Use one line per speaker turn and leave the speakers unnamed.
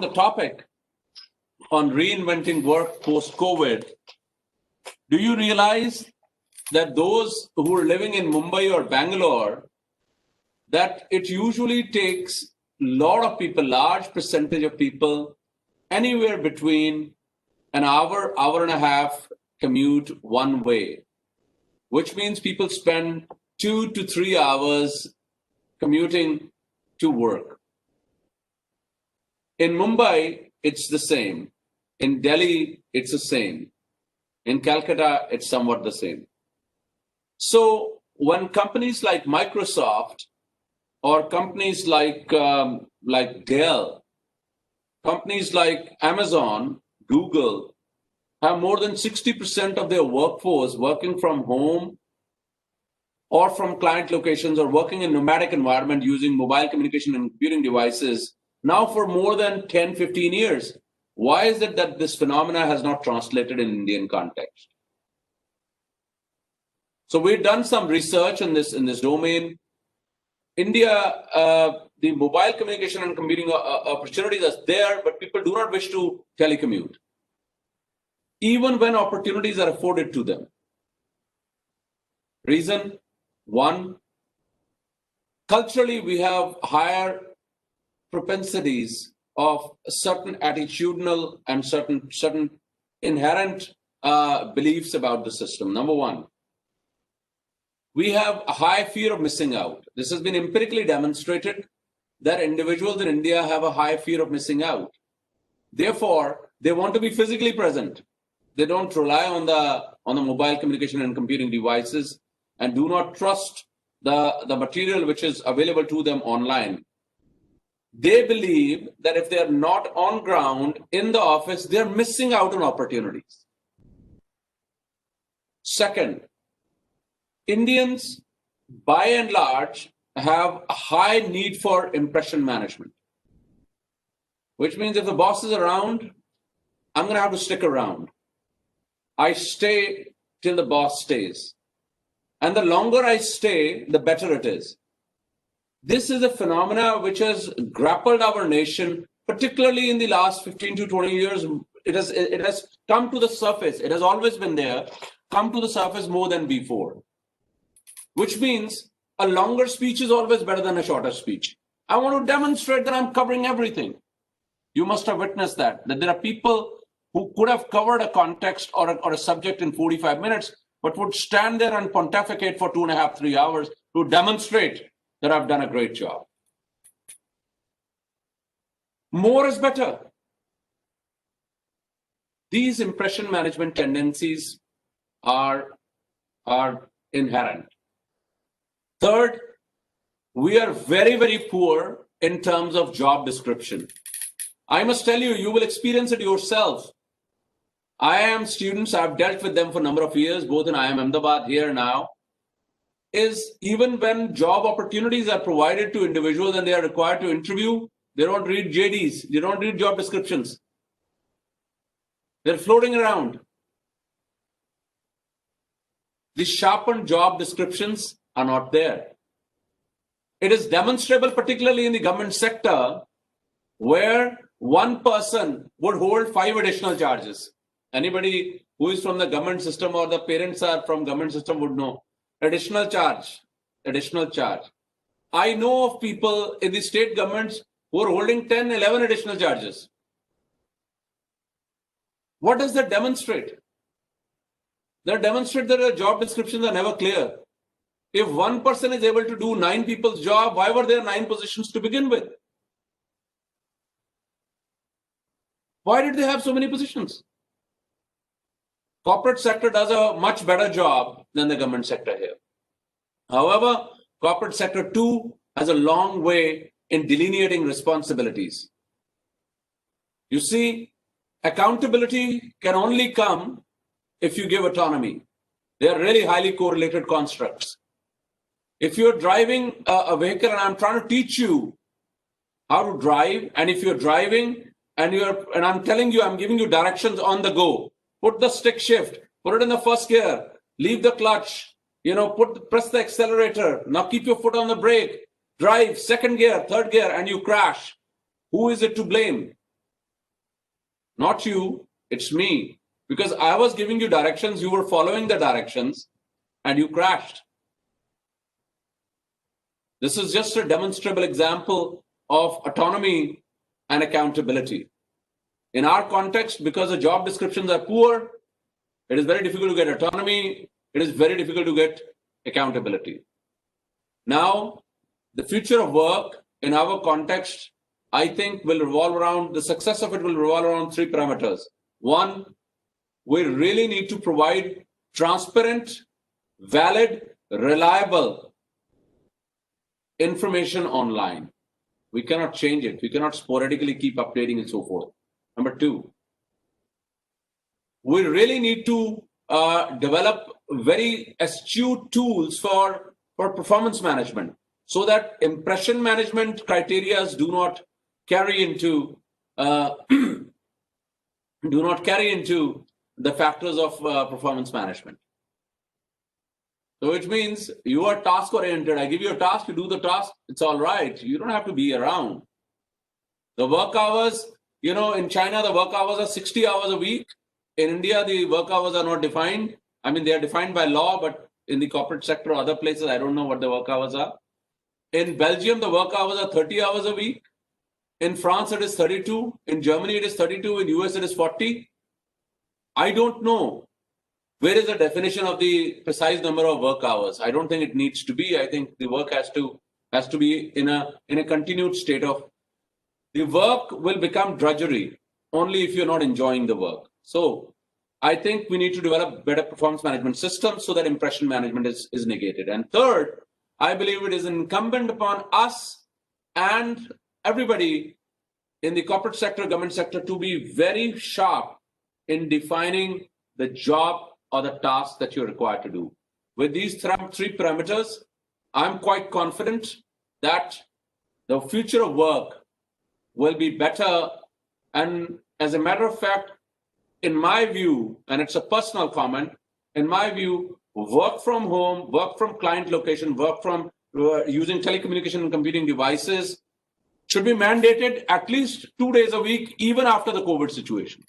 the topic on reinventing work post-COVID, do you realize that those who are living in Mumbai or Bangalore, that it usually takes a lot of people, large percentage of people, anywhere between an hour, hour and a half commute one way, which means people spend 2 to 3 hours commuting to work. In Mumbai, it's the same. In Delhi, it's the same. In Calcutta, it's somewhat the same. So when companies like Microsoft or companies like Dell, companies like Amazon, Google, have more than 60% of their workforce working from home or from client locations or working in nomadic environment using mobile communication and computing devices now for more than 10, 15 years. Why is it that this phenomena has not translated in Indian context? So we've done some research in this domain. India, the mobile communication and computing opportunities are there, but people do not wish to telecommute, even when opportunities are afforded to them. Reason one, culturally we have higher propensities of certain attitudinal and certain inherent beliefs about the system. Number one, we have a high fear of missing out. This has been empirically demonstrated that individuals in India have a high fear of missing out. Therefore, they want to be physically present. They don't rely on the mobile communication and computing devices and do not trust the material which is available to them online. They believe that if they are not on ground in the office, they're missing out on opportunities. Second, Indians, by and large, have a high need for impression management, which means if the boss is around, I'm going to have to stick around. I stay till the boss stays. And the longer I stay, the better it is. This is a phenomena which has grappled our nation, particularly in the last 15 to 20 years. It has come to the surface. It has always been there, come to the surface more than before. Which means a longer speech is always better than a shorter speech. I want to demonstrate that I'm covering everything. You must have witnessed that there are people who could have covered a context or a subject in 45 minutes, but would stand there and pontificate for 2.5, 3 hours to demonstrate that I've done a great job. More is better. These impression management tendencies are inherent. Third, we are very, very poor in terms of job description. I must tell you, you will experience it yourself. IIM students, I've dealt with them for a number of years, both in IIM Ahmedabad here now, is even when job opportunities are provided to individuals and they are required to interview, they don't read JDs, they don't read job descriptions. They're floating around. The sharpened job descriptions are not there. It is demonstrable, particularly in the government sector, where one person would hold 5 additional charges. Anybody who is from the government system or the parents are from government system would know. Additional charge. I know of people in the state governments who are holding 10, 11 additional charges. What does that demonstrate? That demonstrates that the job descriptions are never clear. If one person is able to do 9 people's job, why were there 9 positions to begin with? Why did they have so many positions? Corporate sector does a much better job than the government sector here. However, corporate sector too has a long way in delineating responsibilities. You see, accountability can only come if you give autonomy. They are really highly correlated constructs. If you're driving a vehicle and I'm trying to teach you how to drive, and if you're driving and I'm telling you, I'm giving you directions on the go, put the stick shift, put it in the first gear, leave the clutch, press the accelerator, now keep your foot on the brake, drive second gear, third gear, and you crash. Who is it to blame? Not you, it's me. Because I was giving you directions, you were following the directions, and you crashed. This is just a demonstrable example of autonomy and accountability. In our context, because the job descriptions are poor, it is very difficult to get autonomy. It is very difficult to get accountability. Now, the future of work in our context, I think, will revolve around, the success of it will revolve around three parameters. One, we really need to provide transparent, valid, reliable information online. We cannot change it. We cannot sporadically keep updating and so forth. Number two, we really need to develop very astute tools for performance management so that impression management criteria do not carry into the factors of performance management. So which means you are task oriented. I give you a task, you do the task, it's all right. You don't have to be around. The work hours, in China, the work hours are 60 hours a week. In India, the work hours are not defined. I mean, they are defined by law, but in the corporate sector or other places, I don't know what the work hours are. In Belgium, the work hours are 30 hours a week. In France, it is 32. In Germany, it is 32. In US, it is 40. I don't know where is the definition of the precise number of work hours. I don't think it needs to be. I think the work has to be in a continued state of, the work will become drudgery only if you're not enjoying the work. So I think we need to develop better performance management systems so that impression management is negated. And third, I believe it is incumbent upon us and everybody in the corporate sector, government sector, to be very sharp in defining the job or the task that you're required to do. With these three parameters, I'm quite confident that the future of work will be better. And as a matter of fact, in my view, and it's a personal comment, in my view, work from home, work from client location, work from using telecommunication and computing devices should be mandated at least 2 days a week, even after the COVID situation.